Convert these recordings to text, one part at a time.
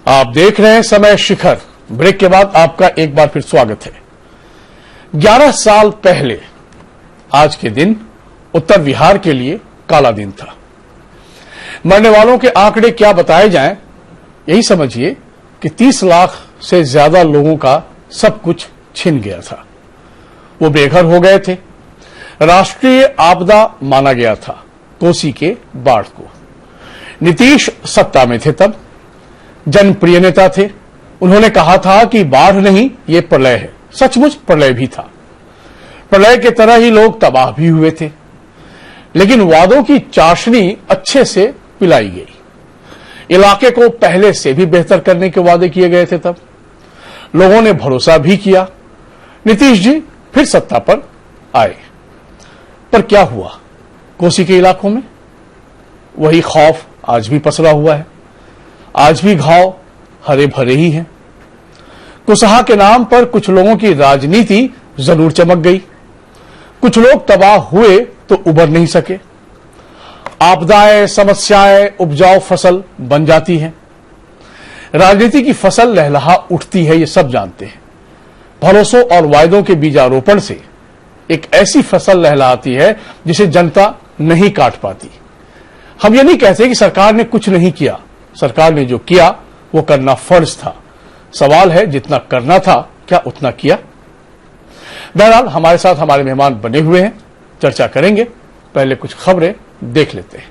आप देख रहे हैं समय शिखर। ब्रेक के बाद आपका एक बार फिर स्वागत है। 11 साल पहले आज के दिन उत्तर बिहार के लिए काला दिन था। मरने वालों के आंकड़े क्या बताए जाएं, यही समझिए कि 30 लाख से ज्यादा लोगों का सब कुछ छिन गया था। वो बेघर हो गए थे। राष्ट्रीय आपदा माना गया था कोसी के बाढ़ को। नीतीश सत्ता में थे तब, जनप्रिय नेता थे। उन्होंने कहा था कि बाढ़ नहीं, ये प्रलय है। सचमुच प्रलय भी था। प्रलय के तरह ही लोग तबाह भी हुए थे, लेकिन वादों की चाशनी अच्छे से पिलाई गई। इलाके को पहले से भी बेहतर करने के वादे किए गए थे तब। लोगों ने भरोसा भी किया। नीतीश जी फिर सत्ता पर आए। पर क्या हुआ? कोसी के इलाकों में वही खौफ आज भी पसरा हुआ है। आज भी घाव हरे भरे ही हैं। कुसहा के नाम पर कुछ लोगों की राजनीति जरूर चमक गई। कुछ लोग तबाह हुए तो उबर नहीं सके। आपदाएं, समस्याएं उपजाऊ फसल बन जाती हैं। राजनीति की फसल लहलहा उठती है, ये सब जानते हैं। भरोसों और वायदों के बीजारोपण से एक ऐसी फसल लहलहाती है जिसे जनता नहीं काट पाती। हम ये नहीं कहते कि सरकार ने कुछ नहीं किया। सरकार ने जो किया वो करना फर्ज था। सवाल है जितना करना था क्या उतना किया? बहरहाल हमारे साथ हमारे मेहमान बने हुए हैं, चर्चा करेंगे। पहले कुछ खबरें देख लेते हैं।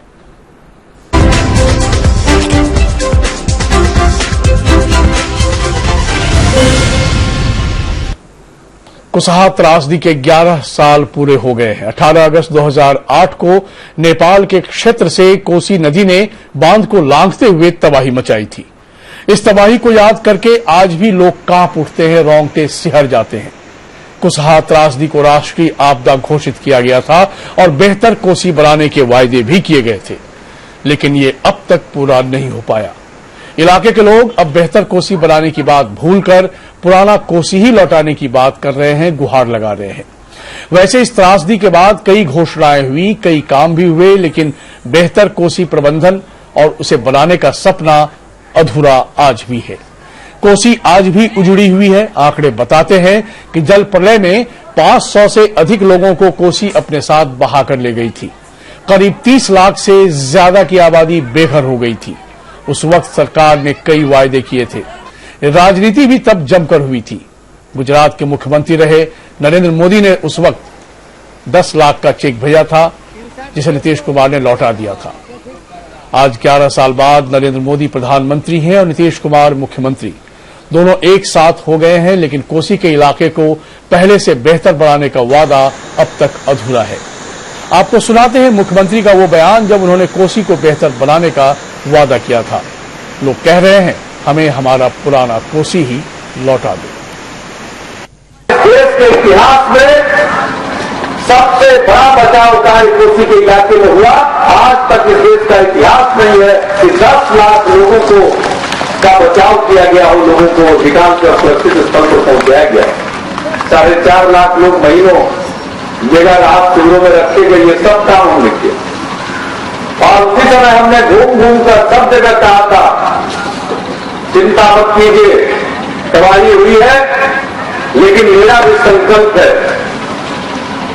कुसहा त्रासदी के 11 साल पूरे हो गए हैं। 18 अगस्त 2008 को नेपाल के क्षेत्र से कोसी नदी ने बांध को लांघते हुए तबाही मचाई थी। इस तबाही को याद करके आज भी लोग कांप उठते हैं, रोंगटे सिहर जाते हैं। कुसहा त्रासदी को राष्ट्रीय आपदा घोषित किया गया था और बेहतर कोसी बनाने के वायदे भी किए गए थे, लेकिन ये अब तक पूरा नहीं हो पाया। इलाके के लोग अब बेहतर कोसी बनाने की बात भूलकर पुराना कोसी ही लौटाने की बात कर रहे हैं, गुहार लगा रहे हैं। वैसे इस त्रासदी के बाद कई घोषणाएं हुई, कई काम भी हुए, लेकिन बेहतर कोसी प्रबंधन और उसे बनाने का सपना अधूरा आज भी है। कोसी आज भी उजड़ी हुई है। आंकड़े बताते हैं कि जल प्रलय में 500 से अधिक लोगों को कोसी अपने साथ बहाकर ले गई थी। करीब 30 लाख से ज्यादा की आबादी बेघर हो गई थी। उस वक्त सरकार ने कई वायदे किए थे। राजनीति भी तब जमकर हुई थी। गुजरात के मुख्यमंत्री रहे नरेंद्र मोदी ने उस वक्त 10 लाख का चेक भेजा था, जिसे नीतीश कुमार ने लौटा दिया था। आज 11 साल बाद नरेंद्र मोदी प्रधानमंत्री हैं और नीतीश कुमार मुख्यमंत्री। दोनों एक साथ हो गए हैं, लेकिन कोसी के इलाके को पहले से बेहतर बनाने का वादा अब तक अधूरा है। आपको सुनाते हैं मुख्यमंत्री का वो बयान जब उन्होंने कोसी को बेहतर बनाने का वादा किया था। लोग कह रहे हैं हमें हमारा पुराना कोसी ही लौटा दो। देश के इतिहास में सबसे बड़ा बचाव कार्य कोसी के इलाके में हुआ। आज तक इस देश का इतिहास नहीं है कि 10 लाख लोगों को का बचाव किया गया, उन लोगों को अधिकांश सुरक्षित स्थल पर पहुंचाया गया। 4.5 लाख लोग महीनों जगह राहत शिविरों में रखे गए। ये सब काम हमने किया और उसी समय हमने घूम घूम कर सब जगह कहा था चिंता मत कीजिए, तबाही हुई है, लेकिन मेरा भी संकल्प है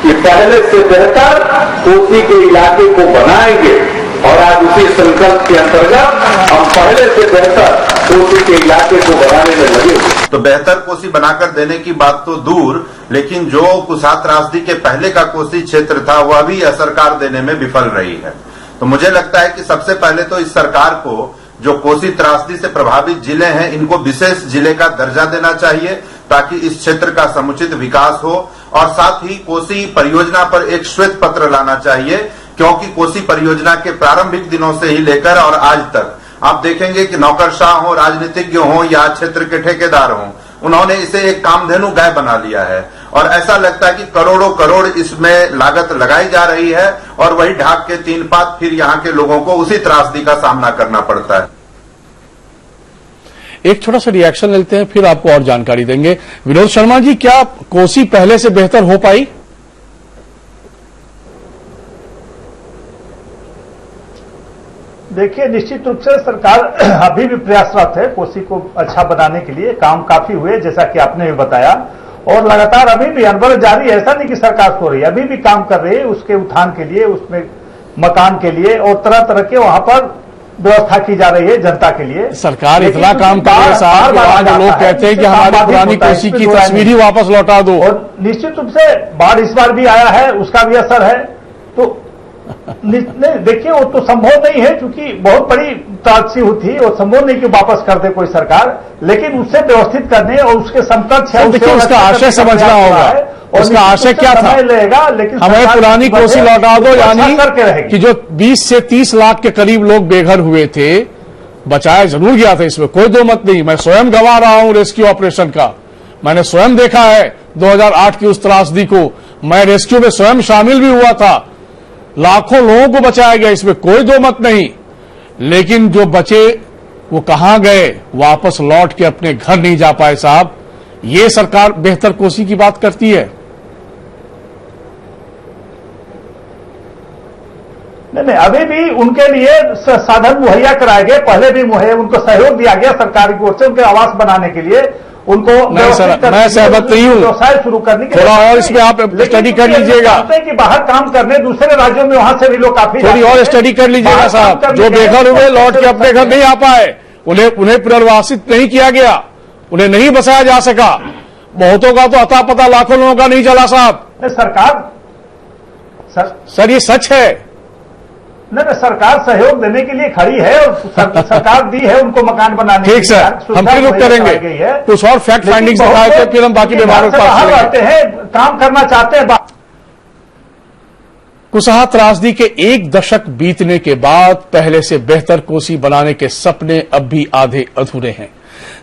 कि पहले से बेहतर कोसी के इलाके को बनाएंगे और आज उसी संकल्प के अंतर्गत हम पहले से बेहतर कोसी के इलाके को बनाने में लगे। तो बेहतर कोसी बनाकर देने की बात तो दूर, लेकिन जो कुसहा त्रासदी के पहले का कोसी क्षेत्र था वह भी असरकार देने में विफल रही है। तो मुझे लगता है कि सबसे पहले तो इस सरकार को जो कोसी त्रासदी से प्रभावित जिले हैं इनको विशेष जिले का दर्जा देना चाहिए, ताकि इस क्षेत्र का समुचित विकास हो। और साथ ही कोसी परियोजना पर एक श्वेत पत्र लाना चाहिए, क्योंकि कोसी परियोजना के प्रारंभिक दिनों से ही लेकर और आज तक आप देखेंगे कि नौकरशाह हो, राजनीतिज्ञ हो या क्षेत्र के ठेकेदार हो, उन्होंने इसे एक कामधेनु गाय बना लिया है। और ऐसा लगता है कि करोड़ों करोड़ इसमें लागत लगाई जा रही है और वही ढाक के 3 पात फिर यहाँ के लोगों को उसी त्रासदी का सामना करना पड़ता है। एक छोटा सा रिएक्शन लेते हैं, फिर आपको और जानकारी देंगे। विनोद शर्मा जी, क्या कोसी पहले से बेहतर हो पाई? देखिए, निश्चित रूप से सरकार अभी भी प्रयासरत है कोसी को अच्छा बनाने के लिए। काम काफी हुए जैसा कि आपने भी बताया, और लगातार अभी भी अनवरत जारी है। ऐसा नहीं कि सरकार सो रही है, अभी भी काम कर रही है उसके उत्थान के लिए, उसमें मकान के लिए, और तरह तरह के वहां पर व्यवस्था की जा रही है जनता के लिए। सरकार इतना काम कर रही है साहब, आज लोग कहते हैं कि हमारी पुरानी कोसी की तस्वीर ही वापस लौटा दो। और निश्चित रूप से बाढ़ इस बार भी आया है, उसका भी असर है। तो नहीं, देखिए, वो तो संभव नहीं है क्योंकि बहुत बड़ी ताकसी थी, और संभव नहीं कि वापस कर दे कोई सरकार, लेकिन उससे व्यवस्थित करने और उसके समकक्ष है, देखिए उसका आशय समझना होगा। उसका आशय क्या था? लेगा, लेकिन हमें पुरानी कोसी लौटा दो, यानी कि जो 20 से 30 लाख के करीब लोग बेघर हुए थे, बचाया जरूर गया था, इसमें कोई दो मत नहीं। मैं स्वयं गवा रहा हूं रेस्क्यू ऑपरेशन का, मैंने स्वयं देखा है 2008 की उस त्रासदी को। मैं रेस्क्यू में स्वयं शामिल भी हुआ था। लाखों लोगों को बचाया गया, इसमें कोई दो मत नहीं। लेकिन जो बचे वो कहां गए? वापस लौट के अपने घर नहीं जा पाए साहब। ये सरकार बेहतर कोसी की बात करती है? नहीं, अभी भी उनके लिए साधन मुहैया कराए गए, पहले भी मुहैया उनको सहयोग दिया गया सरकार की ओर से उनके आवास बनाने के लिए, उनको नहीं सर, मैं सहमत नहीं हूं। व्यवसाय शुरू करने के लिए थोड़ा और इसमें आप स्टडी कर लीजिएगा कि बाहर काम करने दूसरे राज्यों में, वहां से भी लोग काफी थोड़ी और स्टडी कर लीजिएगा साहब। जो बेघर हुए लौट के अपने घर नहीं आ पाए, उन्हें पुनर्वासित नहीं किया गया, उन्हें नहीं बसाया जा सका। बहुतों का तो अता पता लाखों लोगों का नहीं चला साहब। सरकार सर ये सच है। नहीं, सरकार सहयोग देने के लिए खड़ी है, और सरकार दी है उनको मकान बनाने ठीक सर, हम फिर रुक करेंगे, कुछ और फैक्ट फाइंडिंग्स दिखाए थे, फिर हम बाकी बीमारों पर बात करते हैं, काम करना चाहते हैं। कुसहा त्रासदी के 1 दशक बीतने के बाद पहले से बेहतर कोसी बनाने के सपने अब भी आधे अधूरे हैं।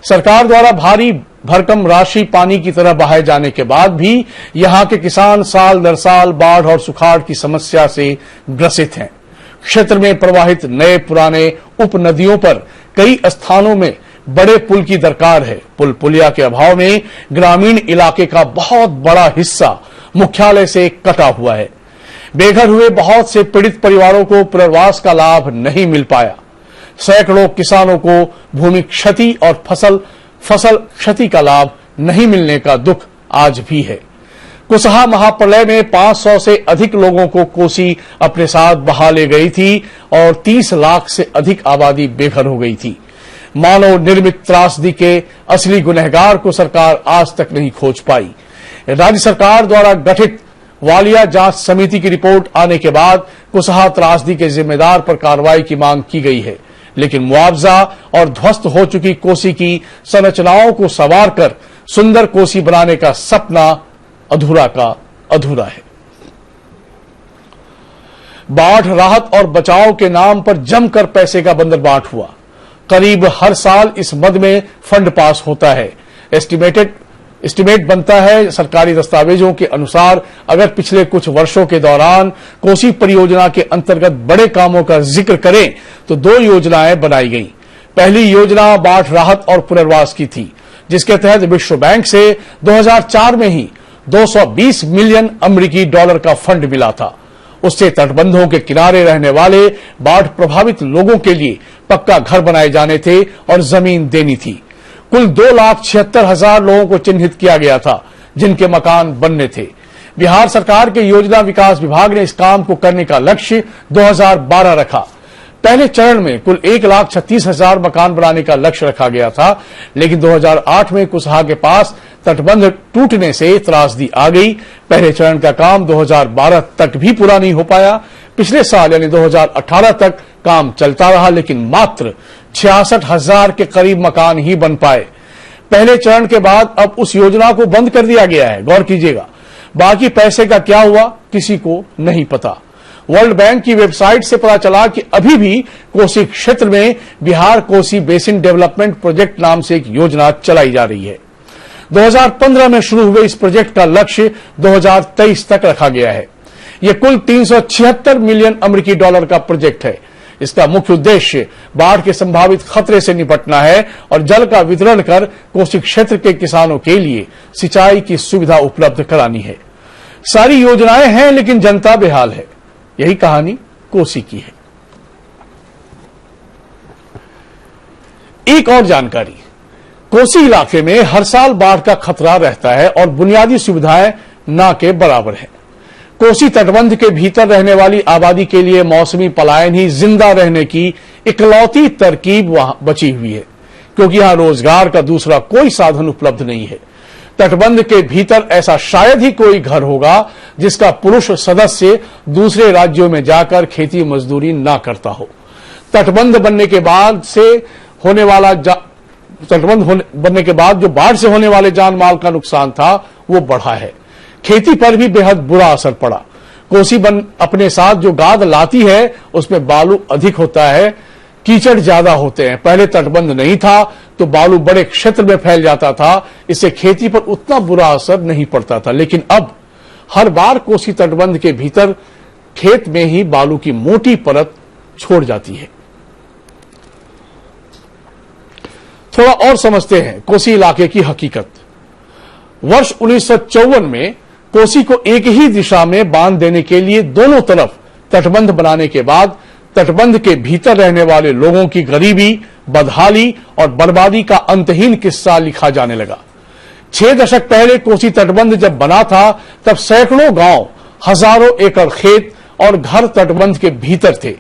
सरकार द्वारा भारी भरकम राशि पानी की तरह बहाए जाने के बाद भी यहां के किसान साल दर साल बाढ़ और सुखाड़ की समस्या से ग्रसित हैं। क्षेत्र में प्रवाहित नए पुराने उप नदियों पर कई स्थानों में बड़े पुल की दरकार है। पुल पुलिया के अभाव में ग्रामीण इलाके का बहुत बड़ा हिस्सा मुख्यालय से कटा हुआ है। बेघर हुए बहुत से पीड़ित परिवारों को पुनर्वास का लाभ नहीं मिल पाया। सैकड़ों किसानों को भूमि क्षति और फसल क्षति का लाभ नहीं मिलने का दुख आज भी है। कुसहा महाप्रलय में 500 से अधिक लोगों को कोसी अपने साथ बहा ले गई थी और 30 लाख से अधिक आबादी बेघर हो गई थी। मानव निर्मित त्रासदी के असली गुनहगार को सरकार आज तक नहीं खोज पाई। राज्य सरकार द्वारा गठित वालिया जांच समिति की रिपोर्ट आने के बाद कुसहा त्रासदी के जिम्मेदार पर कार्रवाई की मांग की गई है, लेकिन मुआवजा और ध्वस्त हो चुकी कोसी की संरचनाओं को संवार कर सुंदर कोसी बनाने का सपना अधूरा का अधूरा है। बाढ़ राहत और बचाव के नाम पर जमकर पैसे का बंदरबाट हुआ। करीब हर साल इस मद में फंड पास होता है। एस्टिमेट बनता है। सरकारी दस्तावेजों के अनुसार अगर पिछले कुछ वर्षों के दौरान कोसी परियोजना के अंतर्गत बड़े कामों का जिक्र करें तो 2 योजनाएं बनाई गईं। पहली योजना बाढ़ राहत और पुनर्वास की थी, जिसके तहत विश्व बैंक से 2004 में ही 220 मिलियन अमेरिकी डॉलर का फंड मिला था। उससे तटबंधों के किनारे रहने वाले बाढ़ प्रभावित लोगों के लिए पक्का घर बनाए जाने थे और जमीन देनी थी। कुल 2,76,000 लोगों को चिन्हित किया गया था जिनके मकान बनने थे। बिहार सरकार के योजना विकास विभाग ने इस काम को करने का लक्ष्य 2012 रखा। पहले चरण में कुल 1,36,000 मकान बनाने का लक्ष्य रखा गया था, लेकिन 2008 में कुसहा के पास तटबंध टूटने से त्रासदी आ गई। पहले चरण का काम 2012 तक भी पूरा नहीं हो पाया। पिछले साल यानी 2018 तक काम चलता रहा, लेकिन मात्र 66,000 के करीब मकान ही बन पाए। पहले चरण के बाद अब उस योजना को बंद कर दिया गया है। गौर कीजिएगा, बाकी पैसे का क्या हुआ किसी को नहीं पता। वर्ल्ड बैंक की वेबसाइट से पता चला कि अभी भी कोसी क्षेत्र में Bihar Kosi basin development project नाम से एक योजना चलाई जा रही है। 2015 में शुरू हुए इस प्रोजेक्ट का लक्ष्य 2023 तक रखा गया है। यह कुल 376 मिलियन अमेरिकी डॉलर का प्रोजेक्ट है। इसका मुख्य उद्देश्य बाढ़ के संभावित खतरे से निपटना है और जल का वितरण कर कोसी क्षेत्र के किसानों के लिए सिंचाई की सुविधा उपलब्ध करानी है। सारी योजनाएं हैं, लेकिन जनता बेहाल है। यही कहानी कोसी की है। एक और जानकारी, कोसी इलाके में हर साल बाढ़ का खतरा रहता है और बुनियादी सुविधाएं ना के बराबर है। कोसी तटबंध के भीतर रहने वाली आबादी के लिए मौसमी पलायन ही जिंदा रहने की इकलौती तरकीब वहां बची हुई है, क्योंकि यहां रोजगार का दूसरा कोई साधन उपलब्ध नहीं है। तटबंध के भीतर ऐसा शायद ही कोई घर होगा जिसका पुरुष सदस्य दूसरे राज्यों में जाकर खेती मजदूरी ना करता हो। तटबंध बनने के बाद जो बाढ़ से होने वाले जान माल का नुकसान था वो बढ़ा है। खेती पर भी बेहद बुरा असर पड़ा। कोसी बन अपने साथ जो गाद लाती है उसमें बालू अधिक होता है, कीचड़ ज्यादा होते हैं। पहले तटबंध नहीं था तो बालू बड़े क्षेत्र में फैल जाता था, इससे खेती पर उतना बुरा असर नहीं पड़ता था। लेकिन अब हर बार कोसी तटबंध के भीतर खेत में ही बालू की मोटी परत छोड़ जाती है। थोड़ा और समझते हैं कोसी इलाके की हकीकत। वर्ष 1954 में कोसी को एक ही दिशा में बांध देने के लिए दोनों तरफ तटबंध बनाने के बाद तटबंध के भीतर रहने वाले लोगों की गरीबी, बदहाली और बर्बादी का अंतहीन किस्सा लिखा जाने लगा। 6 दशक पहले कोसी तटबंध जब बना था तब सैकड़ों गांव, हजारों एकड़ खेत और घर तटबंध के भीतर थे।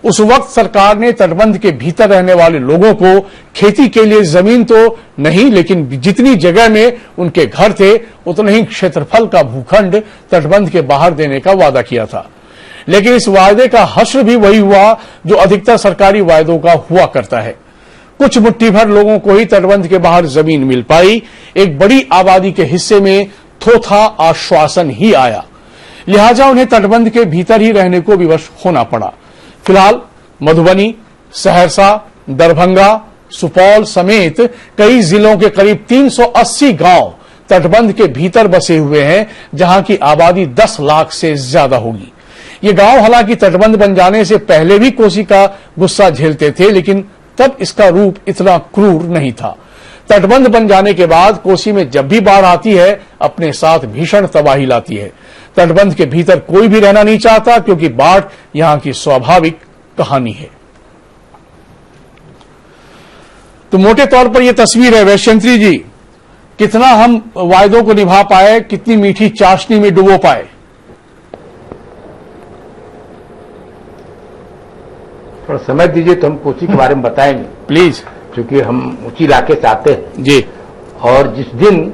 उस वक्त सरकार ने तटबंध के भीतर रहने वाले लोगों को खेती के लिए जमीन तो नहीं, लेकिन जितनी जगह में उनके घर थे उतने ही क्षेत्रफल का भूखंड तटबंध के बाहर देने का वादा किया था। लेकिन इस वायदे का हश्र भी वही हुआ जो अधिकतर सरकारी वायदों का हुआ करता है। कुछ मुट्ठी भर लोगों को ही तटबंध के बाहर जमीन मिल पाई। एक बड़ी आबादी के हिस्से में थोथा आश्वासन ही आया, लिहाजा उन्हें तटबंध के भीतर ही रहने को विवश होना पड़ा। फिलहाल मधुबनी, सहरसा, दरभंगा, सुपौल समेत कई जिलों के करीब 380 गांव तटबंध के भीतर बसे हुए हैं, जहां की आबादी 10 लाख से ज्यादा होगी। ये गांव हालांकि तटबंध बन जाने से पहले भी कोसी का गुस्सा झेलते थे, लेकिन तब इसका रूप इतना क्रूर नहीं था। तटबंध बन जाने के बाद कोसी में जब भी बाढ़ आती है अपने साथ भीषण तबाही लाती है। तटबंध के भीतर कोई भी रहना नहीं चाहता, क्योंकि बाढ़ यहां की स्वाभाविक कहानी है। तो मोटे तौर पर यह तस्वीर है। वैश्यंत्री जी, कितना हम वायदों को निभा पाए, कितनी मीठी चाशनी में डुबो पाए? थोड़ा समय दीजिए तो हम कोसी के बारे में बताएंगे प्लीज, क्योंकि हम ऊंची इलाके से आते हैं जी। और जिस दिन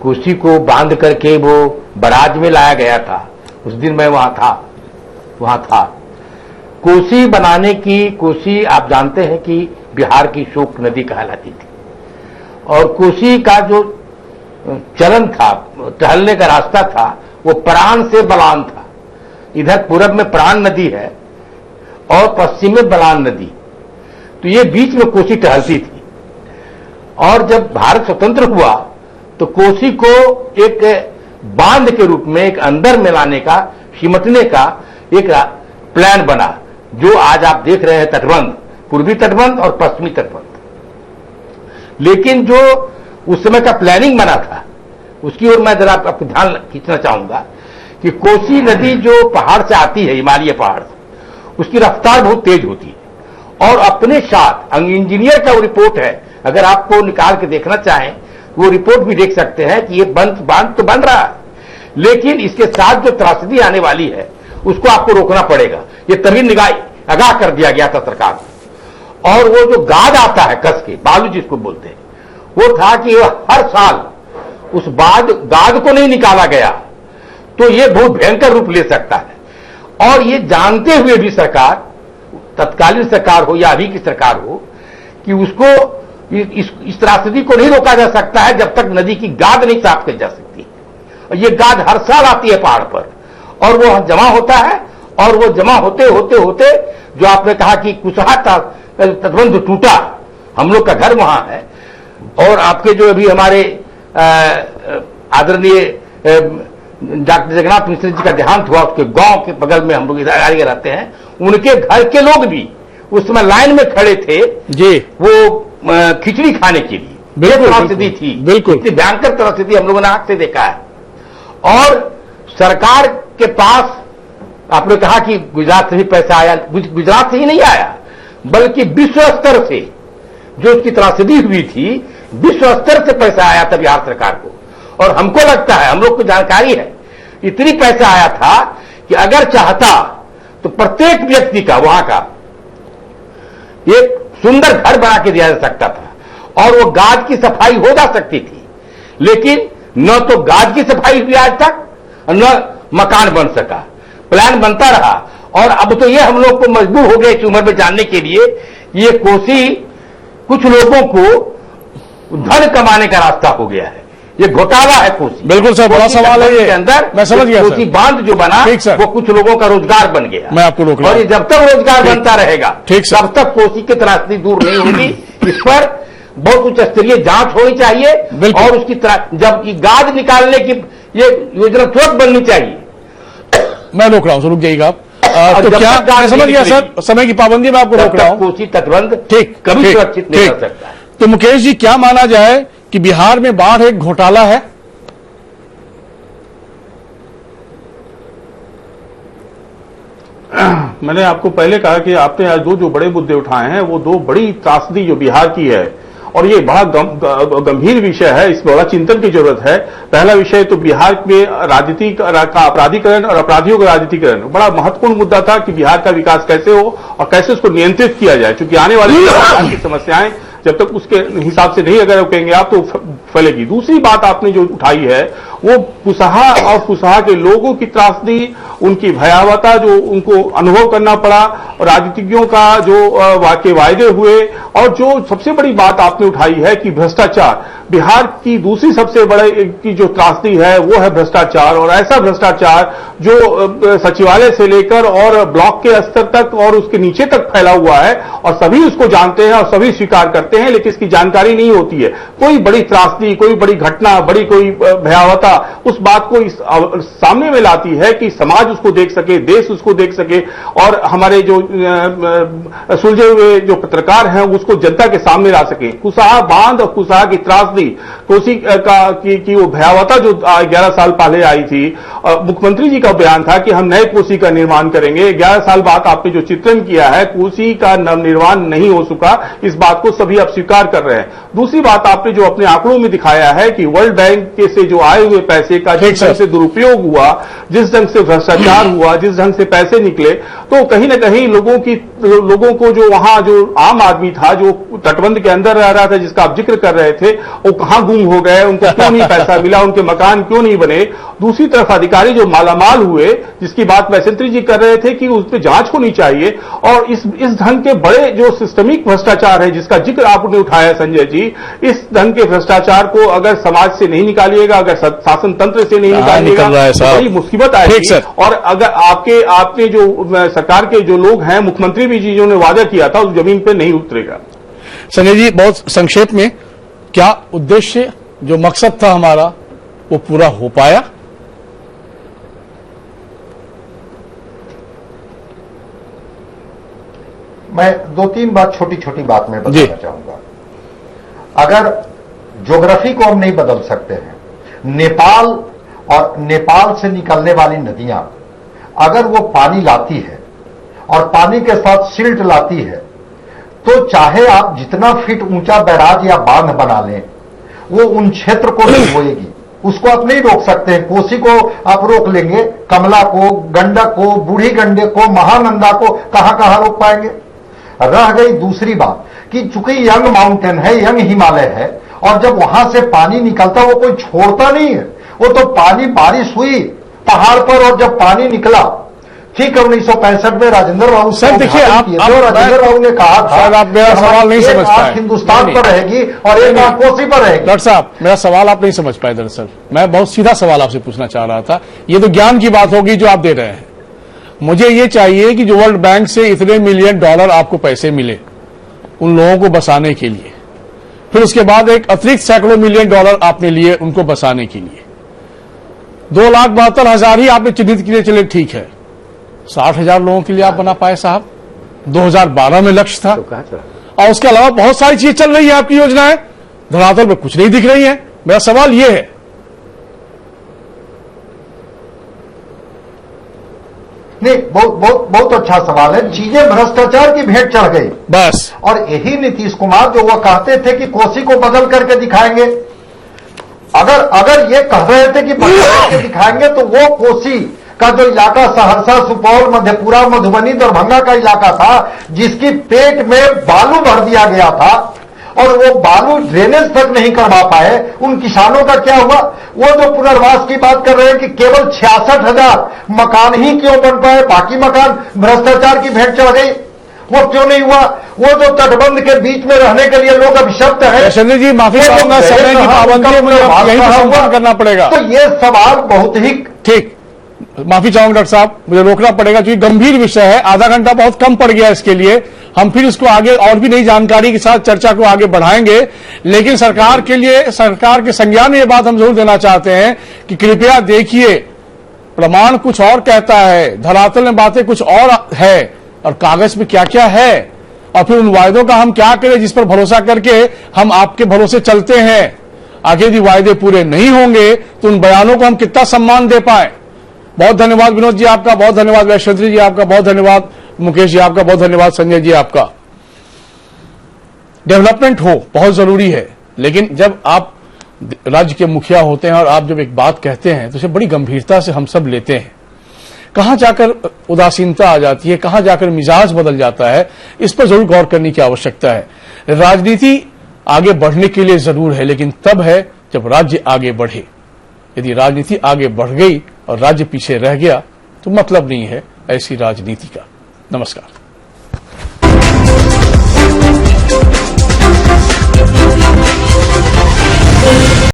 कोसी को बांध करके वो बराज में लाया गया था उस दिन मैं वहां था। कोसी बनाने की, कोसी आप जानते हैं कि बिहार की शोक नदी कहलाती थी और कोसी का जो चलन था, टहलने का रास्ता था, वो प्राण से बलान था। इधर पूरब में प्राण नदी है और पश्चिम में बलान नदी, तो ये बीच में कोसी टहलती थी। और जब भारत स्वतंत्र हुआ तो कोसी को एक बांध के रूप में, एक अंदर में लाने का, सिमटने का एक प्लान बना, जो आज आप देख रहे हैं तटबंध, पूर्वी तटबंध और पश्चिमी तटबंध। लेकिन जो उस समय का प्लानिंग बना था उसकी ओर मैं जरा आपको ध्यान खींचना चाहूंगा कि कोसी नदी जो पहाड़ से आती है, हिमालय पहाड़ से, उसकी रफ्तार बहुत तेज होती है और अपने साथ इंजीनियर का वो रिपोर्ट है, अगर आपको निकाल के देखना चाहें वो रिपोर्ट भी देख सकते हैं कि ये बांध तो बन रहा है, लेकिन इसके साथ जो त्रासदी आने वाली है उसको आपको रोकना पड़ेगा। ये तभी आगाह कर दिया गया था सरकार को। और वो जो गाद आता है कस के, बालू जिसको बोलते हैं, वो था कि हर साल उस गाद को नहीं निकाला गया तो ये बहुत भयंकर रूप ले सकता है। और ये जानते हुए भी सरकार, तत्कालीन सरकार हो या अभी की सरकार हो, कि उसको इस त्रासदी को नहीं रोका जा सकता है जब तक नदी की गाद नहीं साफ की जा सकती। और ये गाद हर साल आती है पहाड़ पर और वो जमा होता है, और वो जमा होते होते होते जो आपने कहा कि कुशहा तटबंध टूटा, हम लोग का घर वहां है। और आपके जो अभी हमारे आदरणीय डॉक्टर जगन्नाथ मिश्र जी का देहांत हुआ, उसके गांव के बगल में हम लोग आगे रहते हैं, उनके घर के लोग भी उस समय लाइन में खड़े थे जी, वो खिचड़ी खाने के लिए। त्रासदी थी, बिल्कुल इतनी भयंकर त्रासदी हम लोगों ने आंख से देखा है। और सरकार के पास आपने कहा कि गुजरात से भी पैसा आया, गुजरात से ही नहीं आया बल्कि विश्व स्तर से जो उसकी त्रासदी हुई थी, विश्व स्तर से पैसा आया था बिहार सरकार को। और हमको लगता है, हम लोग को जानकारी है, इतनी पैसा आया था कि अगर चाहता तो प्रत्येक व्यक्ति का वहां का एक सुंदर घर बना के दिया जा सकता था और वो गाज की सफाई हो जा सकती थी। लेकिन न तो गाज की सफाई हुई आज तक और न मकान बन सका, प्लान बनता रहा। और अब तो ये हम लोग को मजबूर हो गए इस उम्र में जानने के लिए, ये कोसी कुछ लोगों को धन कमाने का रास्ता हो गया है, ये घोटाला है कोसी। बिल्कुल सर, बड़ा सवाल है ये, के अंदर मैं समझ गया कोसी बांध जो बना वो कुछ लोगों का रोजगार बन गया। मैं आपको रोक रहा हूं। और ये जब तक रोजगार बनता रहेगा तब तक कोसी की त्रासदी दूर नहीं होगी। इस पर बहुत उच्च स्तरीय जांच होनी चाहिए और उसकी जब गाज निकालने की ये योजना तुरंत बननी चाहिए। मैं रोक रहा हूं, रुक जाइएगा आप। तो क्या मैं समझ गया सर, समय की पाबंदी में आपको रोक रहा हूं। कोसी तटबंध ठीक, कभी सुरक्षित नहीं हो सकता है। तो मुकेश जी, क्या माना जाए कि बिहार में बाढ़ एक घोटाला है? मैंने आपको पहले कहा कि आपने आज दो जो बड़े मुद्दे उठाए हैं वो दो बड़ी त्रासदी जो बिहार की है और ये बड़ा गंभीर विषय है, इसमें बड़ा चिंतन की जरूरत है। पहला विषय तो बिहार में राजनीति का अपराधीकरण और अपराधियों का राजनीतिकरण बड़ा महत्वपूर्ण मुद्दा था कि बिहार का विकास कैसे हो और कैसे उसको नियंत्रित किया जाए, क्योंकि आने वाली की समस्याएं जब तक उसके हिसाब से नहीं अगर रोकेंगे आप तो फैलेगी। दूसरी बात आपने जो उठाई है वो कुसहा और कुसहा के लोगों की त्रासदी, उनकी भयावहता जो उनको अनुभव करना पड़ा, और राजनीतिज्ञों का जो वायदे हुए, और जो सबसे बड़ी बात आपने उठाई है कि भ्रष्टाचार। बिहार की दूसरी सबसे बड़े की जो त्रासदी है वो है भ्रष्टाचार, और ऐसा भ्रष्टाचार जो सचिवालय से लेकर और ब्लॉक के स्तर तक और उसके नीचे तक फैला हुआ है और सभी उसको जानते हैं और सभी स्वीकार करते हैं, लेकिन इसकी जानकारी नहीं होती है। कोई बड़ी त्रासदी, कोई बड़ी घटना, बड़ी कोई भयावहता उस बात को इस सामने में लाती है कि समाज उसको देख सके, देश उसको देख सके, और हमारे जो सुलझे हुए जो पत्रकार हैं उसको जनता के सामने ला सके। कुसहा बांध और कुसहा की त्रासदी, कोसी की वो भयावहता जो 11 साल पहले आई थी, मुख्यमंत्री जी का बयान था कि हम नए कोसी का निर्माण करेंगे। 11 साल बाद आपने जो चित्रण किया है, कोसी का नवनिर्माण नहीं हो सका, इस बात को सभी अब स्वीकार कर रहे हैं। दूसरी बात आपने जो अपने आंकड़ों में दिखाया है कि वर्ल्ड बैंक के से जो आए हुए पैसे का जिस ढंग से दुरुपयोग हुआ, जिस ढंग से भ्रष्टाचार हुआ, जिस ढंग से पैसे निकले, तो कहीं न कहीं लोगों को जो वहां जो आम आदमी था जो तटबंध के अंदर रह रहा था, जिसका आप जिक्र कर रहे थे, वो कहां गुम हो गए, उनको क्यों नहीं पैसा मिला, उनके मकान क्यों नहीं बने। दूसरी तरफ अधिकारी जो मालामाल हुए, जिसकी बात वैसेंद्र जी कर रहे थे कि उस पर जांच होनी चाहिए, और इस ढंग के बड़े जो सिस्टमिक भ्रष्टाचार है जिसका जिक्र आपने उठाया संजय जी, इस ढंग के भ्रष्टाचार को अगर समाज से नहीं निकालिएगा, अगर शासन तंत्र से नहीं निकालिएगा तो बड़ी मुसीबत आएगी। और अगर आपके जो सरकार के जो लोग हैं, मुख्यमंत्री भी जी जिन्होंने वादा किया था, उस जमीन पे नहीं उतरेगा। संजय जी, बहुत संक्षेप में, क्या उद्देश्य जो मकसद था हमारा वो पूरा हो पाया? मैं दो तीन बात छोटी छोटी बात में बताना चाहूंगा। अगर ज्योग्राफी को हम नहीं बदल सकते हैं, नेपाल और नेपाल से निकलने वाली नदियां अगर वो पानी लाती है और पानी के साथ सिल्ट लाती है, तो चाहे आप जितना फीट ऊंचा बैराज या बांध बना लें, वो उन क्षेत्र को डुबोएगी, उसको आप नहीं रोक सकते हैं। कोसी को आप रोक लेंगे, कमला को, गंडक को, बूढ़ी गंडक को, महानंदा को कहां कहां रोक पाएंगे। रह गई दूसरी बात कि चूंकि यंग माउंटेन है, यंग हिमालय है, और जब वहां से पानी निकलता वो कोई छोड़ता नहीं है, वो तो पानी बारिश हुई पहाड़ पर और जब पानी निकला, ठीक है 1965 में राजेंद्र बाबू सर देखिए, राजेंद्र बाबू ने कहा था आप मेरा सवाल नहीं समझ पाए। हिंदुस्तान पर रहेगी और एक आंख कोसी पर रहेगी। डॉक्टर साहब, मेरा सवाल आप नहीं समझ पाए। दरअसल मैं बहुत सीधा सवाल आपसे पूछना चाह रहा था। ये तो ज्ञान की बात होगी जो आप दे रहे हैं। मुझे ये चाहिए कि जो वर्ल्ड बैंक से इतने मिलियन डॉलर आपको पैसे मिले उन लोगों को बसाने के लिए, फिर उसके बाद एक अतिरिक्त सैकड़ों मिलियन डॉलर आपने लिए उनको बसाने के लिए, 2,72,000 ही आपने चिन्हित किए, चले ठीक है। 60,000 लोगों के लिए आप बना पाए साहब? 2012 में लक्ष्य था। और उसके अलावा बहुत सारी चीजें चल रही है आपकी योजनाएं, धरातल में कुछ नहीं दिख रही है। मेरा सवाल यह है। नहीं, बहुत अच्छा सवाल है। चीजें भ्रष्टाचार की भेंट चढ़ गई बस। और यही नीतीश कुमार जो वह कहते थे कि कोसी को बदल करके दिखाएंगे, अगर ये कह रहे थे कि बदल करके दिखाएंगे तो वो कोसी का जो इलाका सहरसा, सुपौल, मधेपुरा, मधुबनी, दरभंगा का इलाका था, जिसकी पेट में बालू भर दिया गया था और वो बालू ड्रेनेज तक नहीं करवा पाए, उन किसानों का क्या हुआ? वो जो पुनर्वास की बात कर रहे हैं कि केवल 66,000 मकान ही क्यों बन पाए, बाकी मकान भ्रष्टाचार की भेंट चढ़ गई, वो क्यों नहीं हुआ? वो जो तटबंध के बीच में रहने के लिए लोग अभिशप्त हैं। चंद्र जी माफी चाहूंगा, समय की पाबंदी मुझे यहीं पर संपन्न करना पड़ेगा। तो ये सवाल बहुत ही ठीक, माफी चाहूंगा डॉक्टर साहब, मुझे रोकना पड़ेगा क्योंकि गंभीर विषय है। आधा घंटा बहुत कम पड़ गया इसके लिए। हम फिर इसको आगे और भी नई जानकारी के साथ चर्चा को आगे बढ़ाएंगे, लेकिन सरकार के लिए, सरकार के संज्ञान में ये बात हम जरूर देना चाहते हैं कि कृपया देखिए, प्रमाण कुछ और कहता है, धरातल में बातें कुछ और है और कागज में क्या क्या है, और फिर उन वायदों का हम क्या करें जिस पर भरोसा करके हम आपके भरोसे चलते हैं। आगे यदि वायदे पूरे नहीं होंगे तो उन बयानों को हम कितना सम्मान दे पाए। बहुत धन्यवाद विनोद जी आपका, बहुत धन्यवाद वैश्वंतरी जी आपका, बहुत धन्यवाद मुकेश जी आपका, बहुत धन्यवाद संजय जी आपका। डेवलपमेंट हो बहुत जरूरी है, लेकिन जब आप राज्य के मुखिया होते हैं और आप जब एक बात कहते हैं तो उसे बड़ी गंभीरता से हम सब लेते हैं। कहां जाकर उदासीनता आ जाती है, कहां जाकर मिजाज बदल जाता है, इस पर जरूर गौर करने की आवश्यकता है। राजनीति आगे बढ़ने के लिए जरूर है, लेकिन तब है जब राज्य आगे बढ़े। यदि राजनीति आगे बढ़ गई और राज्य पीछे रह गया तो मतलब नहीं है ऐसी राजनीति का। नमस्कार।